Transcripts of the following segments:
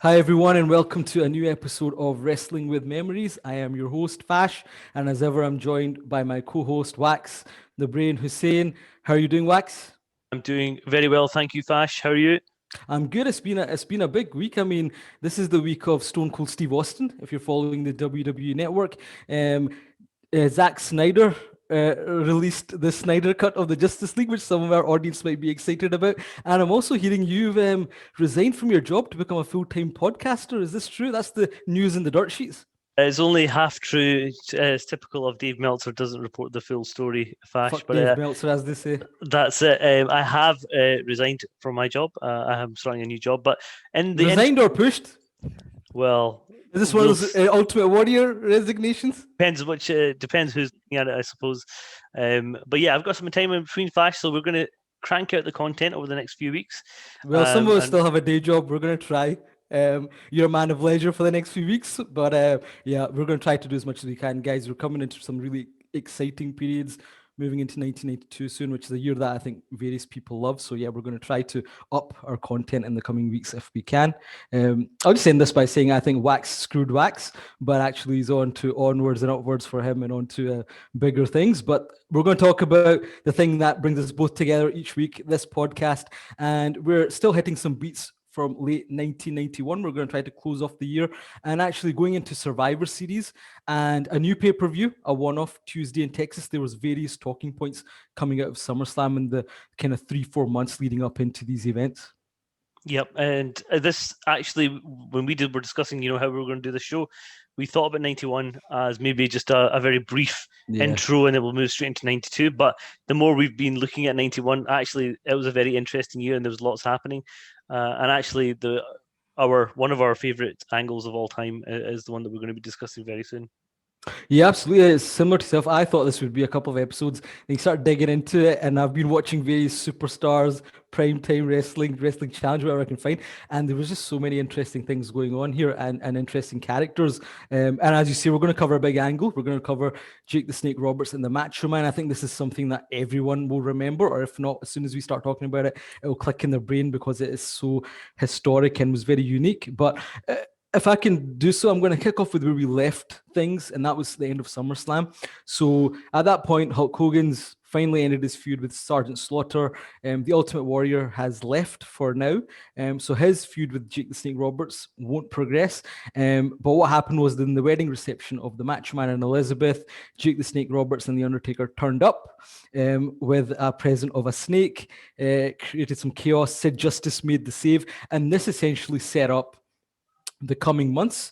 Hi, everyone, and welcome to a new episode of Wrestling with Memories. I am your host, Fash, and as ever, I'm joined by my co host, Wax, the brain Hussein. How are you doing, Wax? I'm doing very well, thank you, Fash. How are you? I'm good. It's been a big week. I mean, this is the week of Stone Cold Steve Austin. If you're following the WWE Network, um, Zack Snyder released the Snyder cut of the Justice League, which some of our audience might be excited about. And I'm also hearing you've resigned from your job to become a full-time podcaster. Is this true? That's the news in the dirt sheets. It's only half true. It's typical of Dave Meltzer, doesn't report the full story, Fash. Fuck But Dave Meltzer, as they say. that's it. I have resigned from my job. I am starting a new job. But in the end, Resigned or pushed? well, Is this one of those Ultimate Warrior resignations? depends who's looking at it, I suppose. But yeah, I've got some time in between, Fash, so we're going to crank out the content over the next few weeks. Well, some of us And still have a day job. We're going to try. You're a man of leisure for the next few weeks, but yeah, we're going to try to do as much as we can, guys. We're coming into some really exciting periods, moving into 1992 soon, which is a year that I think various people love. So yeah, we're going to try to up our content in the coming weeks if we can. I'll just end this by saying I think Wax screwed Wax, but actually he's on to onwards and upwards for him and on to bigger things. But we're going to talk about the thing that brings us both together each week, this podcast, and we're still hitting some beats from late 1991. We're going to try to close off the year and actually going into Survivor Series and a new pay-per-view, a one-off Tuesday in Texas. There was various talking points coming out of SummerSlam in the kind of 3-4 months leading up into these events. Yep, and this actually, when we're discussing, how we were going to do the show, we thought about 91 as maybe just a very brief intro, and then we'll move straight into 92. But the more we've been looking at 91, actually, it was a very interesting year, and there was lots happening. And actually, one of our favorite angles of all time is the one that we're going to be discussing very soon. Yeah, absolutely. It's similar to self. I thought this would be a couple of episodes. Then you start digging into it, and I've been watching various superstars, primetime wrestling challenge, whatever I can find. And there was just so many interesting things going on here and interesting characters. And as you see, we're going to cover a big angle. We're going to cover Jake the Snake Roberts and the Macho Man. I think this is something that everyone will remember, or if not, as soon as we start talking about it, it will click in their brain because it is so historic and was very unique. But if I can do so, I'm going to kick off with where we left things, and that was the end of SummerSlam. So at that point, Hulk Hogan's finally ended his feud with Sergeant Slaughter. The Ultimate Warrior has left for now. So his feud with Jake the Snake Roberts won't progress. But what happened was in the wedding reception of the Macho Man and Elizabeth, Jake the Snake Roberts and The Undertaker turned up with a present of a snake, created some chaos. Sid Justice made the save, and this essentially set up the coming months.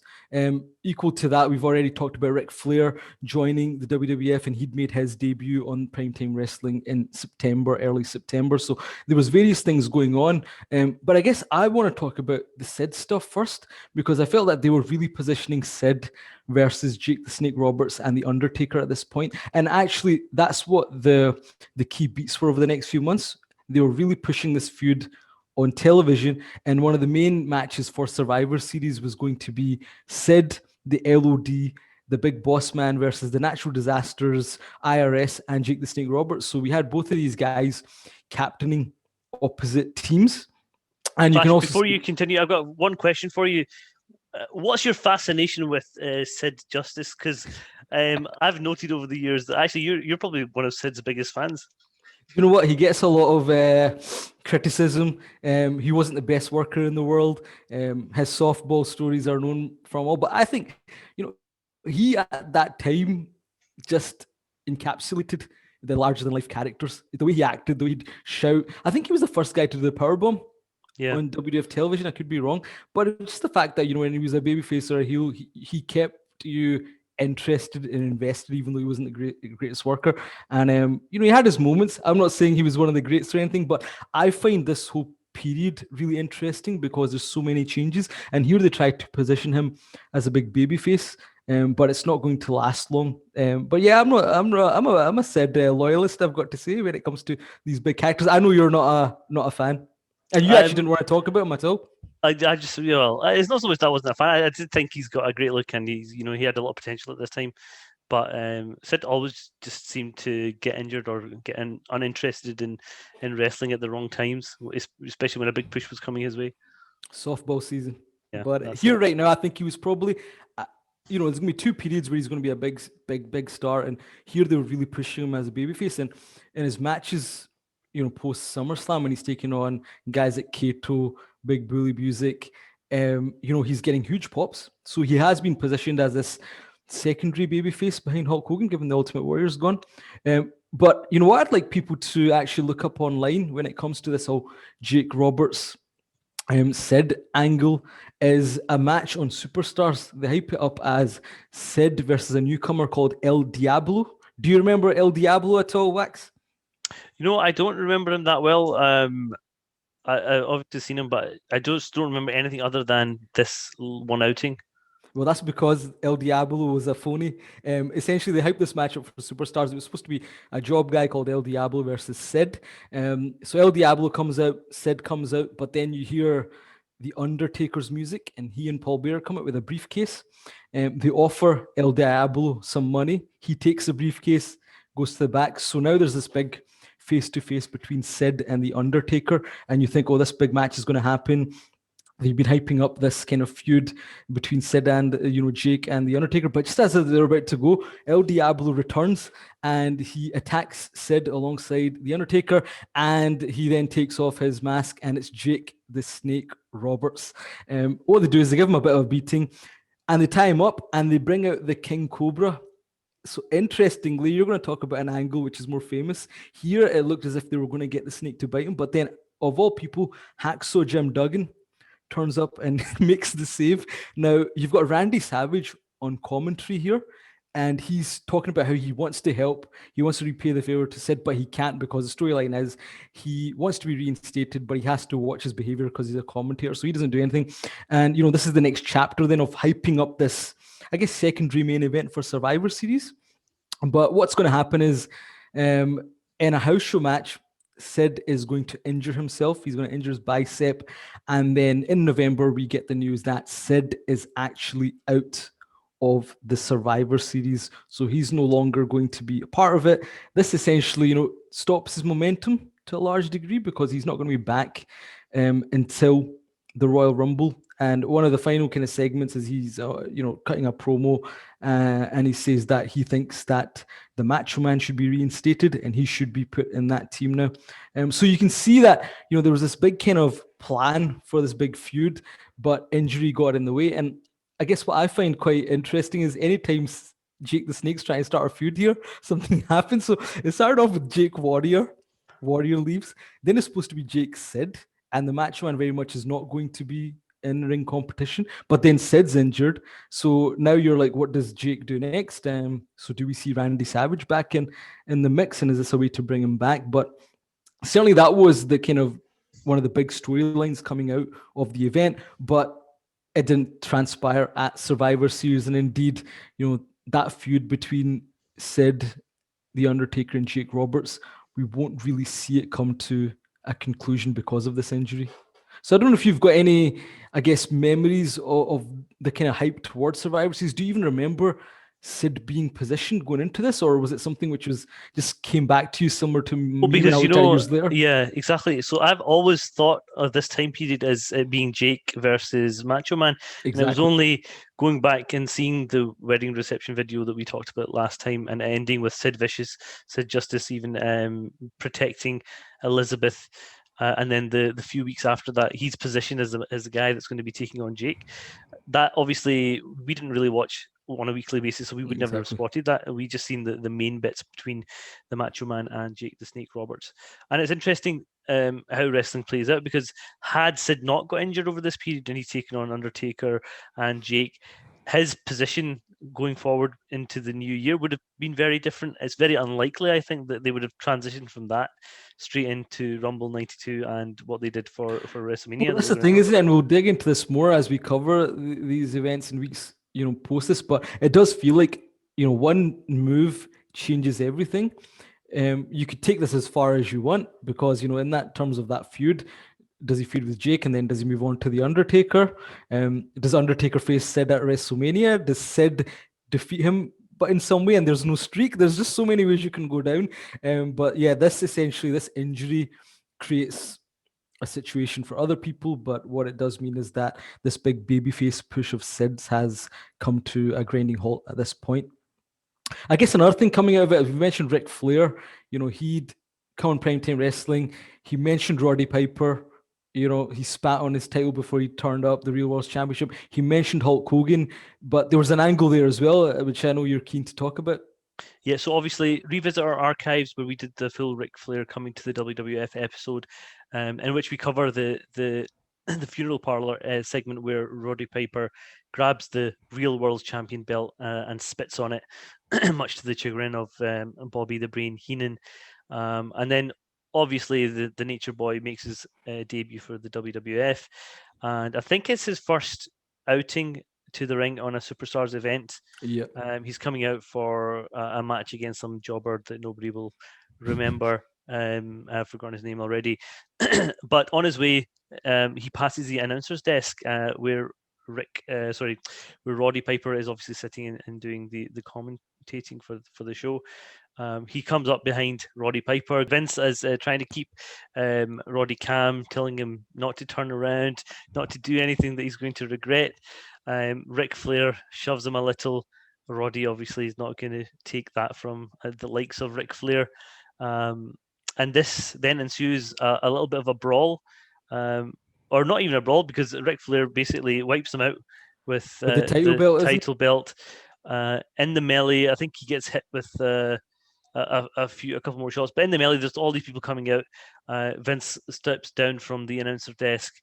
Equal to that, we've already talked about Ric Flair joining the WWF, and he'd made his debut on Primetime Wrestling in September, early September. So there was various things going on. But I guess I want to talk about the Sid stuff first, because I felt that they were really positioning Sid versus Jake the Snake Roberts and The Undertaker at this point. And actually, that's what the key beats were over the next few months. They were really pushing this feud on television, and one of the main matches for Survivor Series was going to be Sid, the LOD, the Big Boss Man versus the Natural Disasters, IRS, and Jake the Snake Roberts. So we had both of these guys captaining opposite teams. And you Flash, can also before you continue, I've got one question for you. What's your fascination with Sid Justice? Because I've noted over the years that actually you're probably one of Sid's biggest fans. You know what? He gets a lot of criticism. He wasn't the best worker in the world. His softball stories are known from all, but I think, he at that time just encapsulated the larger than life characters. The way he acted, the way he'd shout. I think he was the first guy to do the powerbomb on WWF television. I could be wrong, but it's just the fact that when he was a babyface or a heel, he kept you interested and invested, even though he wasn't the greatest worker. And he had his moments. I'm not saying he was one of the greats or anything, but I find this whole period really interesting because there's so many changes. And here they try to position him as a big babyface. But it's not going to last long. But yeah, I'm a Sid loyalist, I've got to say, when it comes to these big characters. I know you're not a fan, and you actually didn't want to talk about him at all. I just it's not so much that I wasn't a fan. I did think he's got a great look, and he had a lot of potential at this time. But Sid always just seemed to get injured or get uninterested in wrestling at the wrong times, especially when a big push was coming his way. Softball season. But here right now, I think he was probably, there's gonna be two periods where he's gonna be a big star, and here they were really pushing him as a babyface, and in his matches, post SummerSlam when he's taking on guys like Kato, Big Bully Music, he's getting huge pops. So he has been positioned as this secondary babyface behind Hulk Hogan, given the Ultimate Warrior's gone. But you know what? I'd like people to actually look up online when it comes to this whole Jake Roberts Sid angle is a match on Superstars. They hype it up as Sid versus a newcomer called El Diablo. Do you remember El Diablo at all, Wax? I don't remember him that well. I obviously seen him, but I just don't remember anything other than this one outing. Well, that's because El Diablo was a phony. Essentially, they hyped this match up for Superstars. It was supposed to be a job guy called El Diablo versus Sid. So El Diablo comes out, Sid comes out, but then you hear the Undertaker's music, and he and Paul Bearer come out with a briefcase. They offer El Diablo some money. He takes the briefcase, goes to the back. So now there's this big face-to-face between Sid and the Undertaker, and you think, oh, this big match is going to happen. They've been hyping up this kind of feud between Sid and Jake and the Undertaker, but just as they're about to go, El Diablo returns and he attacks Sid alongside the Undertaker, and he then takes off his mask, and it's Jake the Snake Roberts. What they do is they give him a bit of a beating, and they tie him up, and they bring out the King Cobra. So interestingly, you're going to talk about an angle which is more famous. Here, it looked as if they were going to get the snake to bite him, but then, of all people, Hacksaw Jim Duggan turns up and makes the save. Now, you've got Randy Savage on commentary here, and he's talking about how he wants to help. He wants to repay the favor to Sid, but he can't because the storyline is he wants to be reinstated, but he has to watch his behavior because he's a commentator, so he doesn't do anything. And, this is the next chapter then of hyping up this, I guess, secondary main event for Survivor Series. But what's going to happen is in a house show match, Sid is going to injure himself. He's going to injure his bicep. And then in November, we get the news that Sid is actually out of the Survivor Series. So he's no longer going to be a part of it. This essentially, stops his momentum to a large degree because he's not going to be back until the Royal Rumble. And one of the final kind of segments is he's, cutting a promo and he says that he thinks that the Macho Man should be reinstated and he should be put in that team now. So you can see that, there was this big kind of plan for this big feud, but injury got in the way. And I guess what I find quite interesting is anytime Jake the Snake's trying to start a feud here, something happens. So it started off with Jake Warrior leaves. Then it's supposed to be Jake Sid, and the Macho Man very much is not going to be in-ring competition, but then Sid's injured, so now you're like, what does Jake do next? So do we see Randy Savage back in the mix, and is this a way to bring him back? But certainly that was the kind of one of the big storylines coming out of the event, but it didn't transpire at Survivor Series, and indeed, that feud between Sid, the Undertaker, and Jake Roberts, we won't really see it come to a conclusion because of this injury. So I don't know if you've got any, I guess, memories of the kind of hype towards Survivor Series. Do you even remember Sid being positioned going into this, or was it something which was just came back to you somewhere to because years later? Yeah, exactly. So I've always thought of this time period as it being Jake versus Macho Man. Exactly. And it was only going back and seeing the wedding reception video that we talked about last time, and ending with Sid Vicious, Sid Justice even protecting Elizabeth. And then the few weeks after that, he's positioned as the guy that's going to be taking on Jake. That obviously we didn't really watch on a weekly basis, so we would never have spotted that. We just seen the main bits between the Macho Man and Jake the Snake Roberts. And it's interesting how wrestling plays out, because had Sid not got injured over this period and he's taken on Undertaker and Jake, his position going forward into the new year would have been very different. It's very unlikely, I think, that they would have transitioned from that straight into Rumble 92 and what they did for WrestleMania. Well, that's the thing, isn't it? And we'll dig into this more as we cover these events in weeks, post this. But it does feel like, one move changes everything. You could take this as far as you want, because, in that terms of that feud, does he feud with Jake, and then does he move on to the Undertaker? Does Undertaker face Sid at WrestleMania? Does Sid defeat him, but in some way, and there's no streak? There's just so many ways you can go down. But yeah, this injury creates a situation for other people, but what it does mean is that this big babyface push of Sid's has come to a grinding halt at this point. I guess another thing coming out of it, we mentioned Ric Flair. He'd come on Primetime Wrestling. He mentioned Roddy Piper. He spat on his title before he turned up the Real World Championship. He mentioned Hulk Hogan, but there was an angle there as well, which I know you're keen to talk about. Yeah, so obviously revisit our archives where we did the full Ric Flair coming to the WWF episode, in which we cover the the funeral parlor segment where Roddy Piper grabs the Real World Champion belt and spits on it, much to the chagrin of Bobby the Brain Heenan, and then obviously the Nature Boy makes his debut for the WWF, and I think it's his first outing to the ring on a Superstars event. Yeah. He's coming out for a match against some jobber that nobody will remember. I've forgotten his name already. But on his way, he passes the announcer's desk where where Roddy Piper is obviously sitting and doing the commentating for the show. He comes up behind Roddy Piper. Vince is trying to keep Roddy calm, telling him not to turn around, not to do anything that he's going to regret. Ric Flair shoves him a little. Roddy obviously is not going to take that from the likes of Ric Flair. And this then ensues a little bit of a brawl, or not even a brawl, because Ric Flair basically wipes him out with the title belt. Title belt. In the melee, I think he gets hit with a couple more shots. But in the melee, there's all these people coming out. Vince steps down from the announcer desk.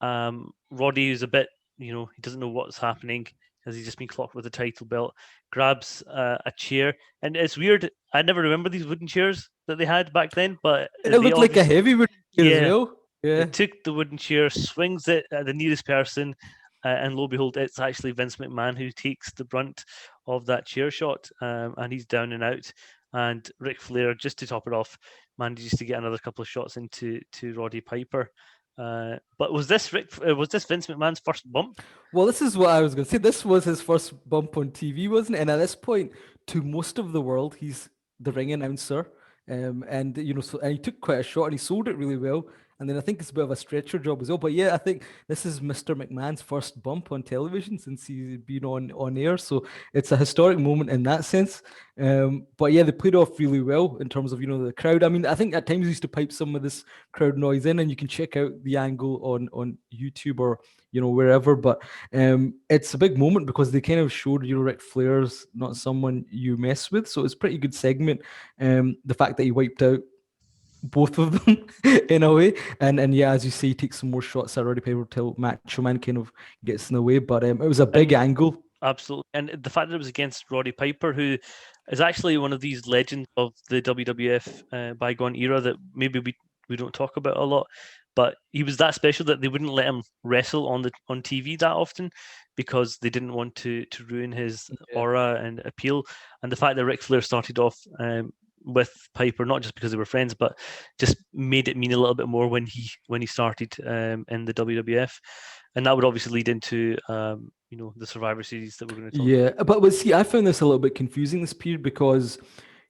Roddy is a bit, he doesn't know what's happening because he's just been clocked with a title belt. Grabs a chair, and it's weird. I never remember these wooden chairs that they had back then, but it looked like a heavy wooden chair as well. Yeah. They took the wooden chair, swings it at the nearest person, and lo and behold, it's actually Vince McMahon who takes the brunt of that chair shot, and he's down and out. And Ric Flair, just to top it off, manages to get another couple of shots into Roddy Piper. But was this Vince McMahon's first bump? Well, this is what I was going to say. This was his first bump on TV, wasn't it? And at this point, to most of the world, he's the ring announcer. And he took quite a shot and he sold it really well. And then I think it's a bit of a stretcher job as well. But yeah, I think this is Mr. McMahon's first bump on television since he's been on air. So it's a historic moment in that sense. But yeah, they played off really well in terms of, the crowd. I mean, I think at times they used to pipe some of this crowd noise in, and you can check out the angle on YouTube or, wherever. But it's a big moment because they kind of showed, Ric Flair's not someone you mess with. So it's a pretty good segment. The fact that he wiped out both of them in a way, and yeah, as you say, he takes some more shots at Roddy Piper till Macho Man kind of gets in the way, but it was a big angle. Absolutely, and the fact that it was against Roddy Piper, who is actually one of these legends of the WWF bygone era that maybe we don't talk about a lot, but he was that special that they wouldn't let him wrestle on TV that often because they didn't want to ruin his aura and appeal. And the fact that Ric Flair started off with Piper, not just because they were friends, but just made it mean a little bit more when he started in the WWF, and that would obviously lead into the Survivor Series that we're going to talk about. But see, I found this a little bit confusing this period because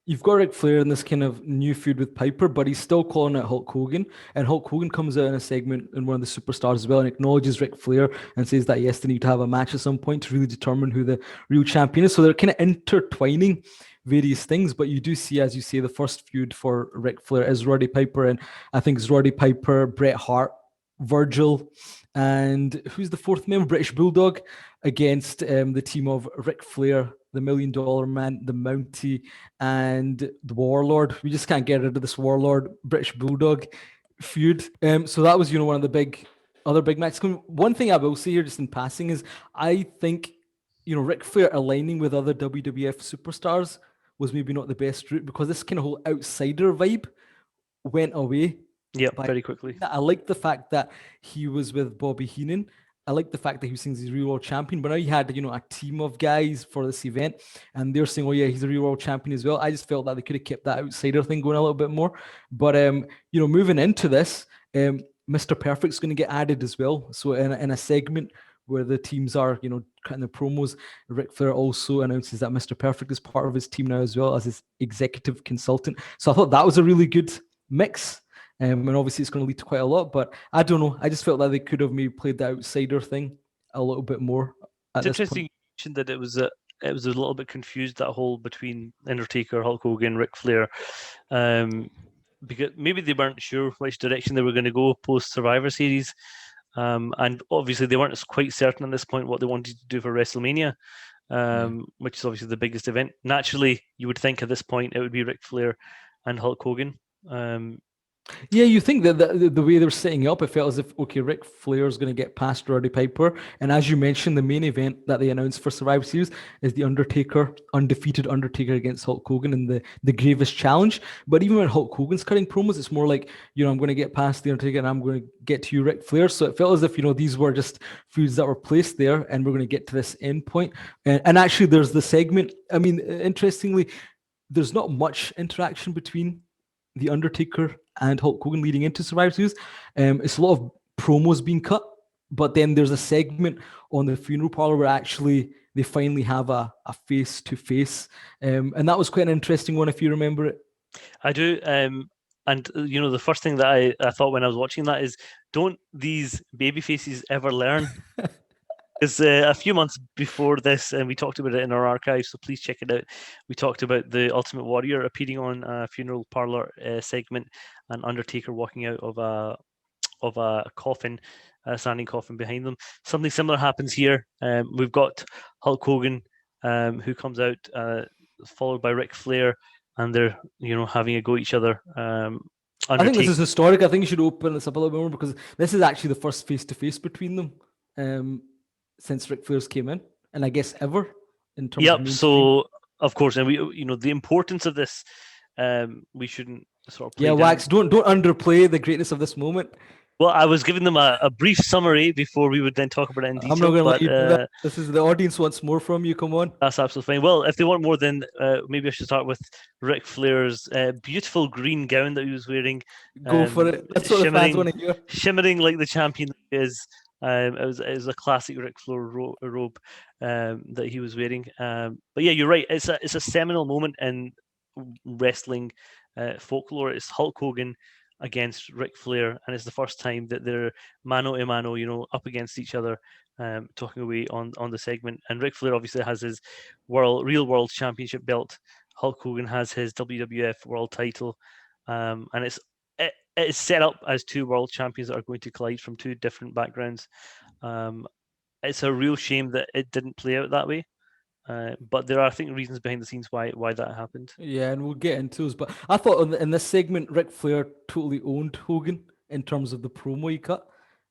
you've got Ric Flair in this kind of new feud with Piper, but he's still calling out Hulk Hogan, and Hulk Hogan comes out in a segment in one of the Superstars as well and acknowledges Ric Flair and says that yes, they need to have a match at some point to really determine who the real champion is. So they're kind of intertwining various things, but you do see, as you say, the first feud for Ric Flair is Roddy Piper, and I think it's Roddy Piper, Bret Hart, Virgil, and who's the fourth member? British Bulldog against the team of Ric Flair, the $1 Million Man, the Mountie, and the Warlord. We just can't get rid of this Warlord British Bulldog feud. So that was, one of the other big matches. One thing I will say here, just in passing, is I think Ric Flair aligning with other WWF superstars was maybe not the best route because this kind of whole outsider vibe went away. Yeah, very quickly. I like the fact that he was with Bobby Heenan. I like the fact that he was saying he's a real world champion, but now you had, a team of guys for this event and they're saying, oh yeah, he's a real world champion as well. I just felt that they could have kept that outsider thing going a little bit more. But, moving into this, Mr. Perfect's going to get added as well. So in a segment where the teams are, cutting the promos, Ric Flair also announces that Mr. Perfect is part of his team now as well as his executive consultant. So I thought that was a really good mix. And obviously it's going to lead to quite a lot. But I don't know. I just felt that they could have maybe played the outsider thing a little bit more at It's this interesting point. you mentioned that it was a little bit confused, that whole between Undertaker, Hulk Hogan, Ric Flair, because maybe they weren't sure which direction they were going to go post Survivor Series, and obviously they weren't quite certain at this point what they wanted to do for WrestleMania, which is obviously the biggest event. Naturally, you would think at this point it would be Ric Flair and Hulk Hogan. Yeah, you think that the way they're setting it up, it felt as if, okay, Ric Flair's going to get past Roddy Piper. And as you mentioned, the main event that they announced for Survivor Series is the Undertaker, undefeated Undertaker against Hulk Hogan in the gravest challenge. But even when Hulk Hogan's cutting promos, it's more like, I'm going to get past the Undertaker and I'm going to get to you, Ric Flair. So it felt as if, these were just feuds that were placed there and we're going to get to this end point. And actually, there's the segment. I mean, interestingly, there's not much interaction between the Undertaker and Hulk Hogan leading into Survivor Series. It's a lot of promos being cut, but then there's a segment on the funeral parlor where actually they finally have a face to face, and that was quite an interesting one if you remember it. I do. And the first thing that I thought when I was watching that is, don't these baby faces ever learn? Because a few months before this, and we talked about it in our archive, so please check it out. We talked about the Ultimate Warrior appearing on a funeral parlor segment, and Undertaker walking out of a coffin, a standing coffin behind them. Something similar happens here. We've got Hulk Hogan, who comes out, followed by Ric Flair, and they're having a go at each other. I think this Undertaker. is historic. I think you should open this up a little bit more because this is actually the first face to face between them since Ric Flair's came in, and I guess ever in terms of Yep. mainstream. So of course, and we the importance of this, we shouldn't sort of Yeah, play down. Wax, don't underplay the greatness of this moment. Well, I was giving them a brief summary before we would then talk about it in I'm not detail, going to let but you do that. This is the audience wants more from you. Come on. that's absolutely fine. Well, if they want more, then maybe I should start with Ric Flair's beautiful green gown that he was wearing, Go for it. That's what the fans want to hear. shimmering like the champion that he is. It was a classic Ric Flair robe that he was wearing. But yeah, you're right. It's a seminal moment in wrestling folklore. It's Hulk Hogan against Ric Flair, and it's the first time that they're mano a mano, up against each other, talking away on the segment. And Ric Flair obviously has his real world championship belt. Hulk Hogan has his WWF world title, and it is set up as two world champions that are going to collide from two different backgrounds. It's a real shame that it didn't play out that way. But there are, I think, reasons behind the scenes why that happened. Yeah, and we'll get into those. But I thought in this segment, Ric Flair totally owned Hogan in terms of the promo he cut.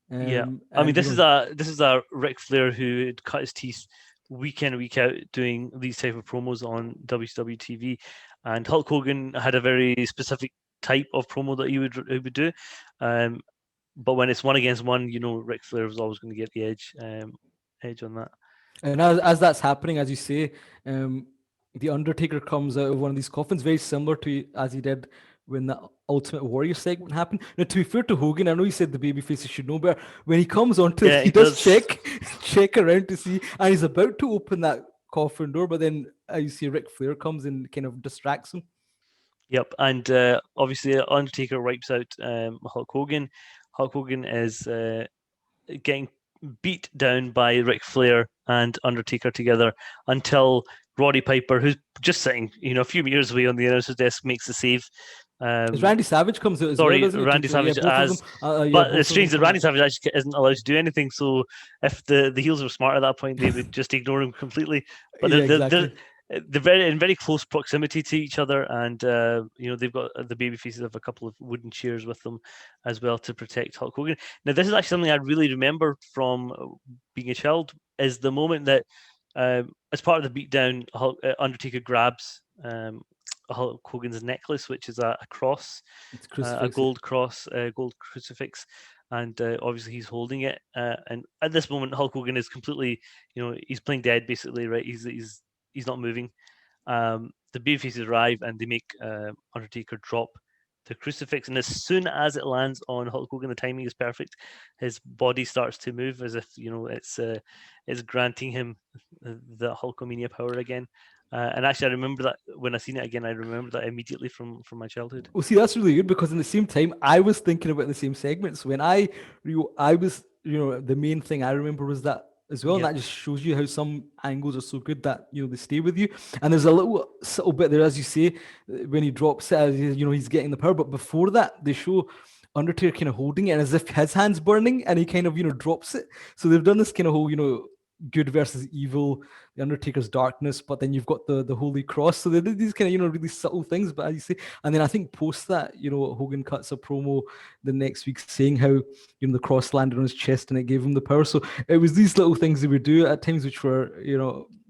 Yeah, I mean, And this is a Ric Flair who had cut his teeth week in week out doing these type of promos on WCW TV, and Hulk Hogan had a very specific type of promo that he would do. But when it's one against one, Ric Flair was always going to get the edge on that. And as that's happening, as you say, the Undertaker comes out of one of these coffins, very similar to as he did when the Ultimate Warrior segment happened. Now, to be fair to Hogan, I know you said the babyfaces should know better. When he comes onto Yeah, it, he he does does. check around to see, and he's about to open that coffin door, but then you see Ric Flair comes and kind of distracts him. Yep, and obviously Undertaker wipes out Hulk Hogan. Hulk Hogan is getting beat down by Ric Flair and Undertaker together until Roddy Piper, who's just sitting, a few meters away on the announcer's desk, makes the save. Because Randy Savage comes out as well, Sorry, doesn't he? Randy Yeah, Savage both of them. as, Yeah, but both it's of them strange that come Randy out. Savage actually isn't allowed to do anything. So if the heels were smart at that point, they would just ignore him completely. But Yeah, exactly. they're very in very close proximity to each other, and they've got the baby faces have a couple of wooden chairs with them as well to protect Hulk Hogan. Now, this is actually something I really remember from being a child. Is the moment that as part of the beatdown, Undertaker grabs Hulk Hogan's necklace, which is a cross, It's a crucifix. gold cross, a gold crucifix, and obviously he's holding it. And at this moment, Hulk Hogan is completely, he's playing dead basically, right? He's not moving. The babyfaces arrive and they make Undertaker drop the crucifix, and as soon as it lands on Hulk Hogan, the timing is perfect. His body starts to move as if it's granting him the Hulkamania power again. And actually, I remember that when I seen it again, I remember that immediately from my childhood. Well, see, that's really good because in the same time, I was thinking about the same segments. When I was, the main thing I remember was that as well. Yep. And that just shows you how some angles are so good that, they stay with you. And there's a little subtle bit there, as you say, when he drops it, he's getting the power. But before that, they show Undertaker kind of holding it as if his hand's burning and he kind of, drops it. So they've done this kind of whole, good versus evil, the Undertaker's darkness, but then you've got the Holy Cross. So they did these kind of, really subtle things, but as you say, and then I think post that, Hogan cuts a promo the next week saying how, the cross landed on his chest and it gave him the power. So it was these little things they would do at times, which were,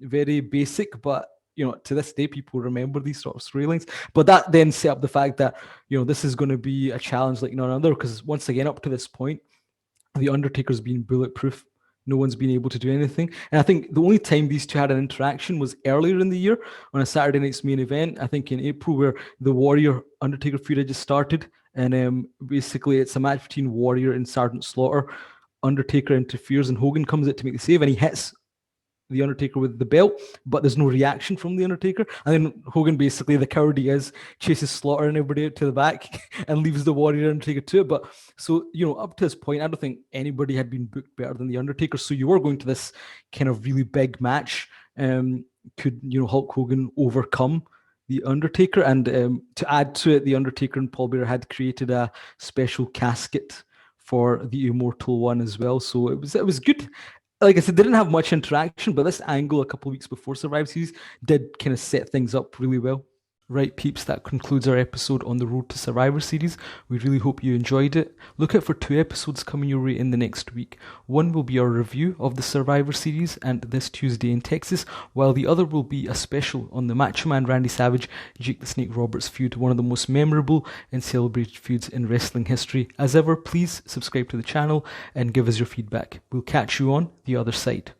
very basic, but to this day, people remember these sort of storylines. But that then set up the fact that, this is going to be a challenge like none other, because once again, up to this point, the Undertaker's been bulletproof. No one's been able to do anything. And I think the only time these two had an interaction was earlier in the year on a Saturday night's main event, I think in April, where the Warrior Undertaker feud had just started. And basically it's a match between Warrior and Sergeant Slaughter. Undertaker interferes and Hogan comes out to make the save and he hits the Undertaker with the belt, but there's no reaction from the Undertaker. And then Hogan, basically, the coward he is, chases Slaughter and everybody out to the back and leaves the Warrior Undertaker to it. But so, up to this point, I don't think anybody had been booked better than the Undertaker. So you were going to this kind of really big match. Could, Hulk Hogan overcome the Undertaker? And to add to it, the Undertaker and Paul Bearer had created a special casket for the Immortal One as well. So it was good. Like I said, they didn't have much interaction, but this angle a couple of weeks before Survivor Series did kind of set things up really well. Right, peeps, that concludes our episode on the road to Survivor Series. We really hope you enjoyed it. Look out for 2 episodes coming your way in the next week. One will be our review of the Survivor Series and this Tuesday in Texas, while the other will be a special on the Macho Man Randy Savage, Jake the Snake Roberts feud, one of the most memorable and celebrated feuds in wrestling history. As ever, please subscribe to the channel and give us your feedback. We'll catch you on the other side.